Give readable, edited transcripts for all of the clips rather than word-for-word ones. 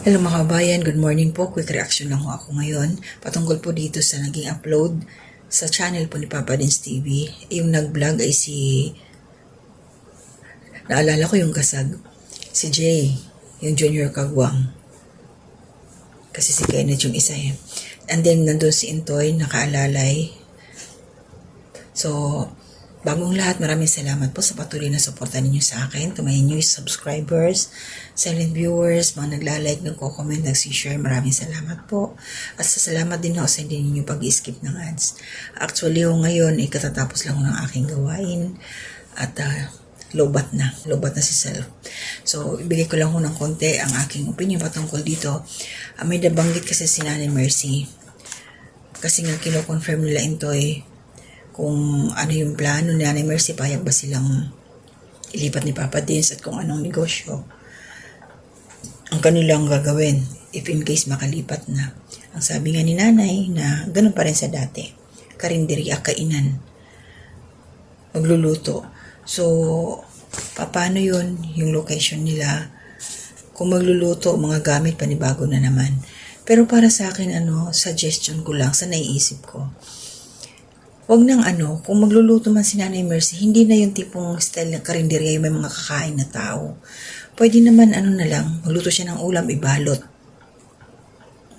Hello mga kabayan, good morning po. Quick reaction lang ho ako ngayon patungkol po dito sa naging upload sa channel po ni Papa Dins TV. Yung nag-vlog ay naalala ko yung kasag, si Jay, yung Junior Kagwang. Kasi si Kenneth yung isa eh. And then nandun si Intoy, nakaalalay. So, bagong lahat, maraming salamat po sa patuloy na suporta ninyo sa akin, to my new subscribers, silent viewers, mga nagla-like, nagko-comment, nag-share, maraming salamat po. At salamat din ako sa hindi ninyo pag-skip ng ads. Actually, ngayon, katatapos lang ng aking gawain at lobat na si self. So, ibigay ko lang ng konti ang aking opinion patungkol dito. May nabanggit kasi si Nanay Mercy. Kasi nga kino-confirm nila Intoy kung ano yung plano ni Nanay Mercy, payag ba silang ilipat ni Papa Dins at kung anong negosyo ang kanilang gagawin if in case makalipat na. Ang sabi nga ni Nanay na ganun pa rin sa dati, karinderya, kainan, magluluto. So, paano yun yung location nila? Kung magluluto, mga gamit panibago na naman. Pero para sa akin, suggestion ko lang sa naiisip ko, wag nang kung magluluto man si Nanay Mercy, hindi na yung tipong style ng karinderya yung may mga kakain na tao. Pwede naman na lang, magluto siya ng ulam, ibalot.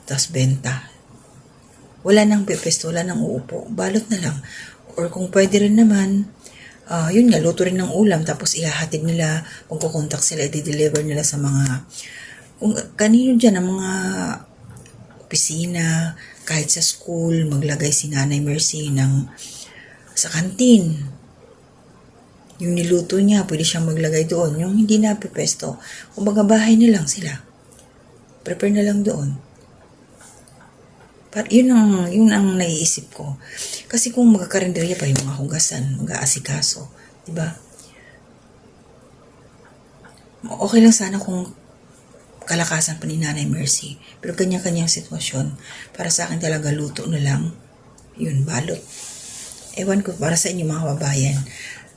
Tapos benta. Wala nang pepesto, wala nang uupo. Balot na lang. Or kung pwede rin naman, yun nga, luto rin ng ulam, tapos ihahatid nila, kung kukontak sila, i-deliver nila sa mga, kung kanino dyan, ang mga opisina, kahit sa school, maglagay si Nanay Mercy sa kantin. Yung niluto niya, pwede siyang maglagay doon. Yung hindi na pepesto, kumbaga bahay na lang sila. Prepare na lang doon. Yun ang naiisip ko. Kasi kung magkakarinderya pa yung mga hugasan, mag-aasikaso, diba? Okay lang sana kung kalakasan pa ni Nanay Mercy. Pero kanya-kanyang sitwasyon. Para sa akin talaga luto na lang. Yun, balot. Ewan ko, para sa inyo mga kababayan,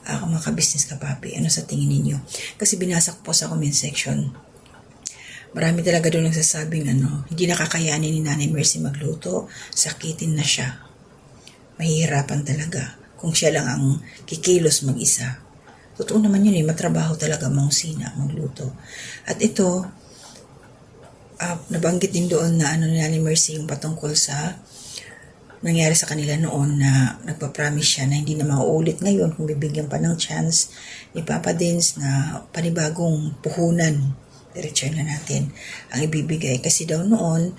mga ka-business kapapi, ano sa tingin ninyo? Kasi binasa ko po sa comment section. Marami talaga doon nagsasabing hindi nakakayanin ni Nanay Mercy magluto, sakitin na siya. Mahihirapan talaga kung siya lang ang kikilos mag-isa. Totoo naman yun matrabaho talaga mangusina, magluto. At ito, nabanggit din doon na ni Nanay Mercy yung patungkol sa nangyari sa kanila noon na nagpa-promise siya na hindi na mauulit ngayon kung bibigyan pa ng chance ni Papa Dins na panibagong puhunan. I-return na natin ang ibibigay. Kasi daw noon,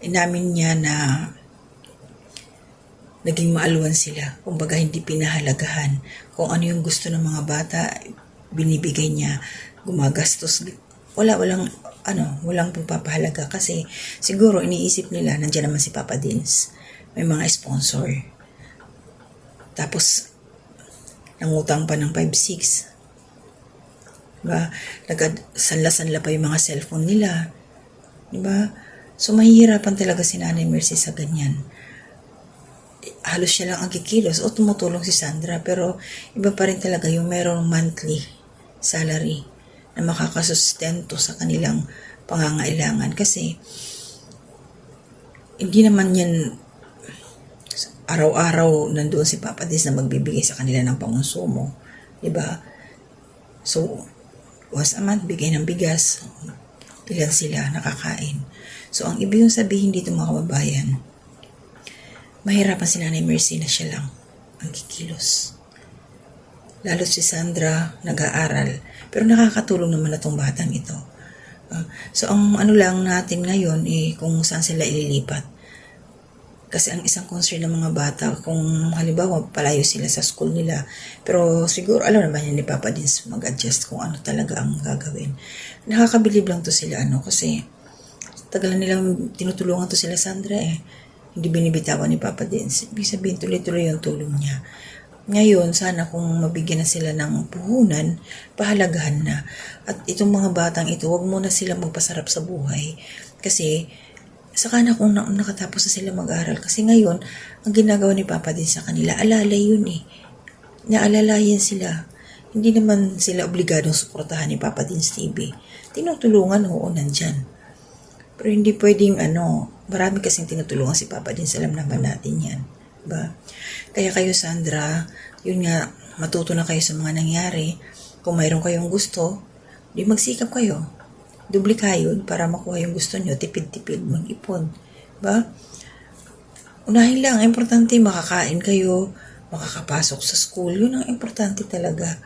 inamin niya na naging maaluan sila. Kumbaga hindi pinahalagahan. Kung ano yung gusto ng mga bata, binibigay niya, gumagastos. Walang pagpapahalaga kasi siguro iniisip nila nandiyan naman si Papa Dins. May mga sponsor. Tapos, nangutang pa ng 5-6. Diba? Nagsanla-sanla pa yung mga cellphone nila. Diba? So, mahihirapan talaga si Nanay Mercy sa ganyan. Halos siya lang ang kikilos o tumutulong si Sandra. Pero, iba pa rin talaga yung merong monthly salary na makakasustento sa kanilang pangangailangan. Kasi, hindi naman yan araw-araw nandoon si Papa Dins na magbibigay sa kanila ng pangonsumo. Diba? So, once a month, bigay ng bigas. Ilan sila nakakain. So, ang ibig sabihin dito mga kababayan, mahirapan si Nanay Mercy na siya lang ang kikilos. Lalo si Sandra, nag-aaral. Pero nakakatulong naman na itong batang ito. So, ang lang natin ngayon, kung saan sila ililipat. Kasi ang isang concern ng mga bata, kung halimbawa palayo sila sa school nila, pero siguro alam naman yan ni Papa Dins mag-adjust kung ano talaga ang gagawin. Nakakabilib lang to sila kasi tagalan nilang tinutulungan to sila Sandra Hindi binibitawan ni Papa Dins. Ibig sabihin tuloy-tuloy yung tulong niya. Ngayon, sana kung mabigyan na sila ng puhunan, pahalagahan na. At itong mga batang ito, wag muna sila magpasarap sa buhay. Kasi saka na kung nakatapos na sila mag-aral. Kasi ngayon, ang ginagawa ni Papa Dins sa kanila, alalay yun Naalalayan sila. Hindi naman sila obligadong suportahan ni Papa Dins TV. Tinutulungan, nandyan. Pero hindi pwedeng marami kasing tinutulungan si Papa din, alam naman natin yan. Diba? Kaya kayo, Sandra, yun nga, matuto na kayo sa mga nangyari. Kung mayroon kayong gusto, di magsikap kayo. Dubli kayo para makuha yung gusto nyo, tipid-tipid, mag-ipon. Diba? Unahin lang, importante makakain kayo, makakapasok sa school, yun ang importante talaga.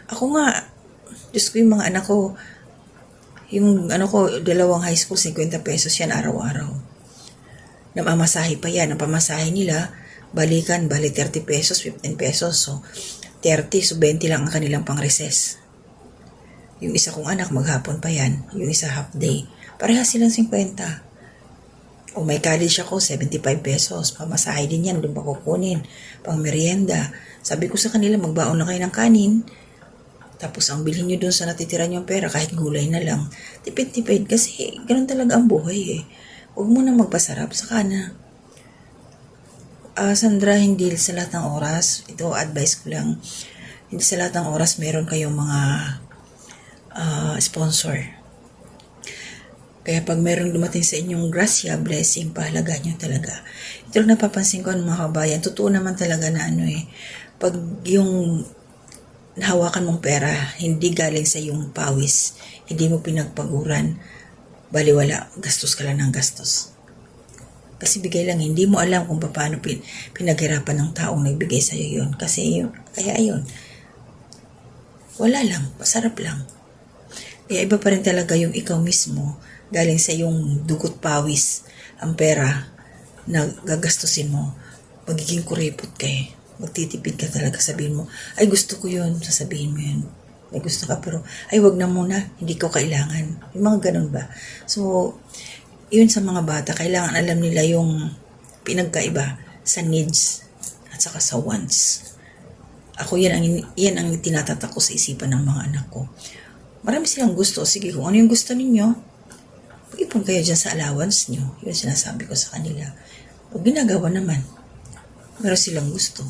Ako nga, Diyos ko, yung mga anak ko, yung dalawang high school, 50 pesos yan araw-araw. Namamasahe pa yan, ang pamasahe nila, bali 30 pesos, 15 pesos, so 30, so 20 lang ang kanilang pang-recess. Yung isa kong anak, maghapon pa yan, yung isa half day, parehas silang 50. O may college ako, 75 pesos. Pamasahe din yan, doon pa kukunin. Pang merienda. Sabi ko sa kanila, magbaon na kayo ng kanin. Tapos ang bilhin nyo doon sa natitira nyo pera, kahit gulay na lang. Tipid-tipid kasi ganun talaga ang buhay eh. Huwag mo na magpasarap, saka na. Sandra, hindi sa lahat ng oras, ito advice ko lang, hindi sa lahat ng oras meron kayong mga sponsor. Kaya pag merong dumating sa inyong grasya, blessing, pahalagahan nyo talaga. Ito lang napapansin ko ng mga kabayan, totoo naman talaga na pag yung nahawakan mong pera, hindi galing sa iyong pawis, hindi mo pinagpaguran, baliwala, gastos ka lang ng gastos. Kasi bigay lang, hindi mo alam kung paano pinaghirapan ng taong nagbigay sa iyo yun. Kaya ayun, wala lang, pasarap lang. Kaya iba pa rin talaga yung ikaw mismo, galing sa yung dugot pawis, ang pera na gagastusin mo, magiging kuripot ka eh. Magtitipid ka talaga, sabihin mo, ay gusto ko yun, sasabihin mo yun. May gusto ka pero, ay wag na muna, hindi ko kailangan. Yung mga ganun ba? So, yun sa mga bata, kailangan alam nila yung pinagkaiba sa needs at saka sa wants. Ako yan ang tinatatak ko sa isipan ng mga anak ko. Marami silang gusto. Sige, kung ano yung gusto ninyo, mag-ipon kayo dyan sa allowance nyo. Yun sinasabi ko sa kanila. O ginagawa naman. Meron silang gusto.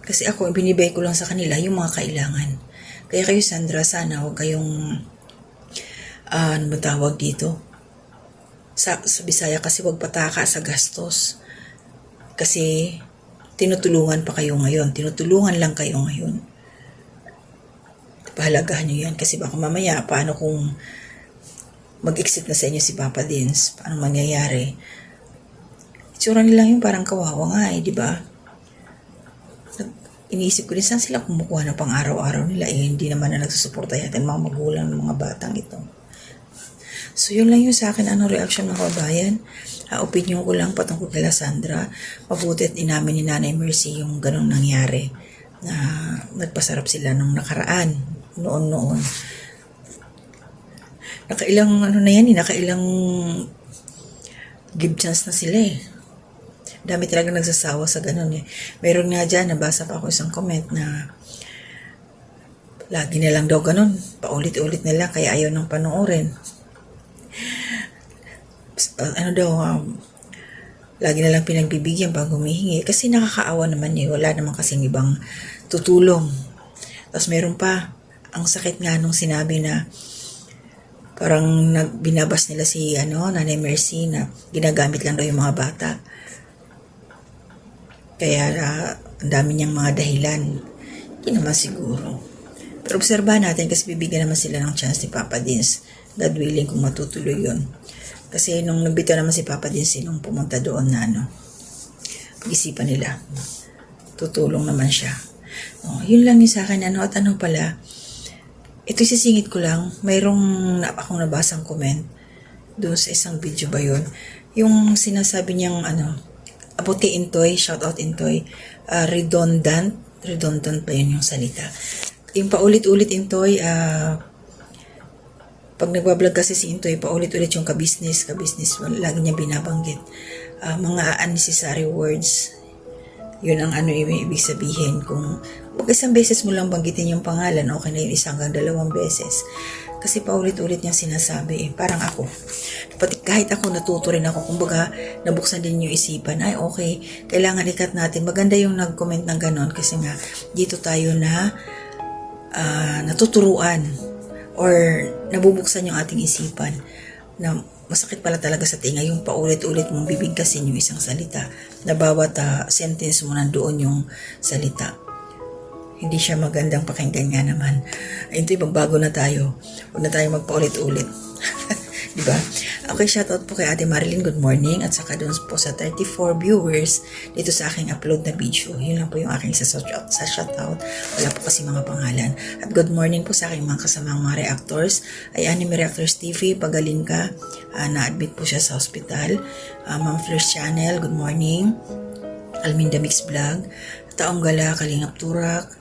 Kasi ako, binibigay ko lang sa kanila yung mga kailangan. Kaya kayo, Sandra, sana huwag kayong, ano ba tawag dito? Sa Bisaya kasi huwag pataka sa gastos. Kasi tinutulungan pa kayo ngayon. Tinutulungan lang kayo ngayon. Pahalagahan nyo yan. Kasi baka mamaya, paano kung mag-exit na sa inyo si Papa Dins? Paano mangyayari? Itsura nila yung parang kawawa nga di ba? Iniisip ko din saan sila kumukuha na pang araw-araw nila hindi naman na nagsusuporta yatin mga magulang ng mga batang ito. So yun lang yun sa akin, reaction ng kabayan. Opinion ko lang patungkol kila Sandra. Mabuti at inamin ni Nanay Mercy yung ganong nangyari na nagpasarap sila nung nakaraan noon. Nakailang nakailang give chance na sila Dami talaga nagsasawa sa ganun Meron nga dyan, nabasa pa ako isang comment na lagi na lang daw ganun, paulit-ulit na lang, kaya ayaw nang panoorin. Lagi na lang pinagbibigyan pag humihingi. Kasi nakakaawa naman wala naman kasing ibang tutulong. Tapos meron pa, ang sakit nga nung sinabi na parang binabas nila si Nanay Mercy na ginagamit lang daw yung mga bata. Kaya ang dami niyang mga dahilan. Hindi naman siguro. Pero obserbahan natin kasi bibigyan naman sila ng chance ni Papa Dins. God willing kung matutuloy yun. Kasi nung nagbitaw naman si Papa Dins nung pumunta doon na pag-isipan nila. Tutulong naman siya. Yun lang yung sa akin. At pala, ito sisingit ko lang. Mayroong akong nabasang comment doon sa isang video ba yun. Yung sinasabi niyang about kay Intoy, shout out Intoy, redundant pa yun yung salita. Yung paulit-ulit Intoy, pag nagbablog kasi si Intoy, paulit-ulit yung ka-business, lagi niya binabanggit. Mga unnecessary words, yun ang ibig sabihin. Kung isang beses mo lang banggitin yung pangalan, okay na yun, 1 hanggang 2 beses. Kasi paulit-ulit niyang sinasabi parang ako. Kahit ako natuto rin ako, kumbaga nabuksan din yung isipan, ay okay, kailangan ikat natin. Maganda yung nag-comment ng ganon kasi nga dito tayo na natuturuan. or nabubuksan yung ating isipan na masakit pala talaga sa tinga yung paulit-ulit mong bibigkasin yung isang salita na bawat sentence mo nandoon yung salita. Hindi siya magandang pakinggan nga naman. Ito, magbago na tayo. Huwag na tayo magpaulit-ulit. Diba? Okay, shoutout po kay Ate Marilyn, good morning. At saka doon po sa 34 viewers dito sa aking upload na video. Yun lang po yung aking sa shoutout. Wala po kasi mga pangalan. At good morning po sa aking mga kasamang mga reactors. Ay Anime Reactors TV, pagaling ka. Na-admit po siya sa hospital. Ma'am Flir's Channel, good morning. Alminda Mix Vlog. Taong Gala, Kalingap Turak.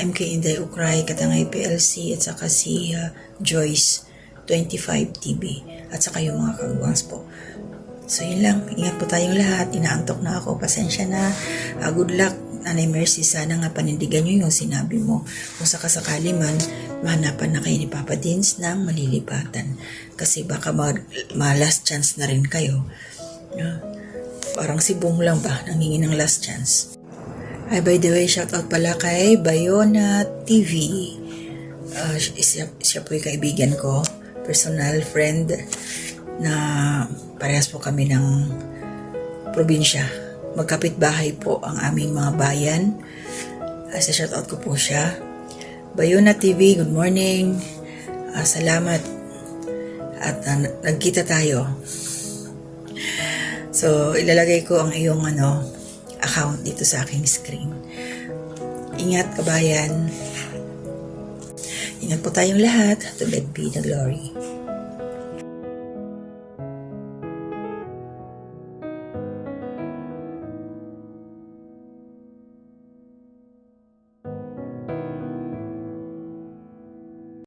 MK Inday Ukray, Katangay PLC, at saka si Joyce 25 TV, at saka yung mga kagwangs po. So yun lang, ingat po tayong lahat. Inaantok na ako, pasensya na. Good luck, Nanay Mercy. Sana nga panindigan nyo yung sinabi mo. Kung sakasakali man, mahanapan na kayo ni Papa Dins ng malilipatan. Kasi baka ma-last chance na rin kayo. Parang si Bong lang ba, nangingi ng last chance. Ay, by the way, shoutout pala kay Bayona TV. Siya po yung kaibigan ko, personal friend, na parehas po kami ng probinsya. Magkapit-bahay po ang aming mga bayan. Sa shoutout ko po siya. Bayona TV, good morning. Salamat. At nagkita tayo. So, ilalagay ko ang iyong account dito sa aking screen. Ingat, kabayan. Ingat po tayong lahat. To God be the glory.